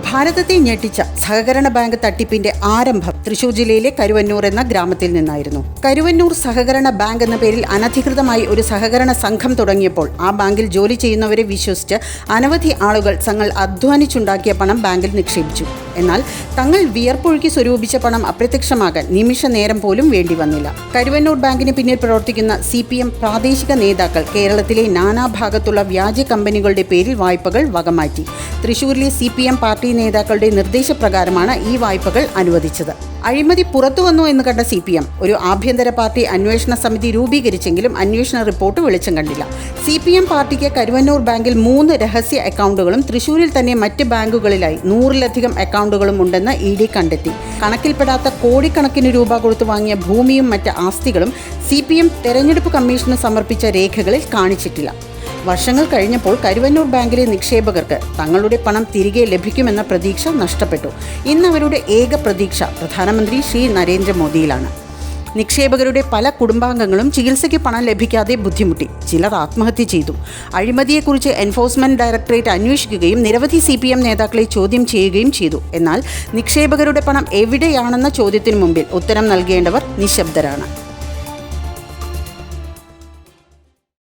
ഭാരതത്തെ ഞെട്ടിച്ച സഹകരണ ബാങ്ക് തട്ടിപ്പിന്റെ ആരംഭം തൃശൂർ ജില്ലയിലെ കരുവന്നൂർ എന്ന ഗ്രാമത്തിൽ നിന്നായിരുന്നു. കരുവന്നൂർ സഹകരണ ബാങ്ക് എന്ന പേരിൽ അനധികൃതമായി ഒരു സഹകരണ സംഘം തുടങ്ങിയപ്പോൾ ആ ബാങ്കിൽ ജോലി ചെയ്യുന്നവരെ വിശ്വസിച്ച് അനവധി ആളുകൾ തങ്ങൾ അധ്വാനിച്ചുണ്ടാക്കിയ പണം ബാങ്കിൽ നിക്ഷേപിച്ചു. എന്നാൽ തങ്ങൾ വിയർപ്പൊഴുക്കി സ്വരൂപിച്ച പണം അപ്രത്യക്ഷമാകാൻ നിമിഷ നേരം പോലും വേണ്ടി വന്നില്ല. കരുവന്നൂർ ബാങ്കിന് പിന്നിൽ പ്രവർത്തിക്കുന്ന CPM പ്രാദേശിക നേതാക്കൾ കേരളത്തിലെ നാനാഭാഗത്തുള്ള വ്യാജ കമ്പനികളുടെ പേരിൽ വായ്പകൾ വകമാറ്റി. തൃശൂരിലെ CPM പാർട്ടി നേതാക്കളുടെ നിർദ്ദേശപ്രകാരമാണ് ഈ വായ്പകൾ അനുവദിച്ചത്. അഴിമതി പുറത്തു വന്നു എന്ന് കണ്ട CPM ഒരു ആഭ്യന്തര പാർട്ടി അന്വേഷണ സമിതി രൂപീകരിച്ചെങ്കിലും അന്വേഷണ റിപ്പോർട്ട് വെളിച്ചം കണ്ടില്ല. CPM പാർട്ടിക്ക് കരുവന്നൂർ ബാങ്കിൽ 3 രഹസ്യ അക്കൗണ്ടുകളും തൃശൂരിൽ തന്നെ മറ്റ് ബാങ്കുകളിലായി 100-ലധികം അക്കൗണ്ടുകളും ഉണ്ടെന്ന് ED കണ്ടെത്തി. കണക്കിൽപ്പെടാത്ത കോടിക്കണക്കിന് രൂപ കൊടുത്തു വാങ്ങിയ ഭൂമിയും മറ്റ് ആസ്തികളും CPM തെരഞ്ഞെടുപ്പ് കമ്മീഷന് സമർപ്പിച്ച രേഖകളിൽ കാണിച്ചിട്ടില്ല. വർഷങ്ങൾ കഴിഞ്ഞപ്പോൾ കരുവന്നൂർ ബാങ്കിലെ നിക്ഷേപകർക്ക് തങ്ങളുടെ പണം തിരികെ ലഭിക്കുമെന്ന പ്രതീക്ഷ നഷ്ടപ്പെട്ടു. ഇന്ന് അവരുടെ ഏക പ്രതീക്ഷ പ്രധാനമന്ത്രി ശ്രീ നരേന്ദ്രമോദിയിലാണ്. നിക്ഷേപകരുടെ പല കുടുംബാംഗങ്ങളും ചികിത്സയ്ക്ക് പണം ലഭിക്കാതെ ബുദ്ധിമുട്ടി. ചിലർ ആത്മഹത്യ ചെയ്തു. അഴിമതിയെക്കുറിച്ച് എൻഫോഴ്സ്മെന്റ് ഡയറക്ടറേറ്റ് അന്വേഷിക്കുകയും നിരവധി CPM നേതാക്കളെ ചോദ്യം ചെയ്യുകയും ചെയ്തു. എന്നാൽ നിക്ഷേപകരുടെ പണം എവിടെയാണെന്ന ചോദ്യത്തിനു മുമ്പിൽ ഉത്തരം നൽകേണ്ടവർ നിശബ്ദരാണ്.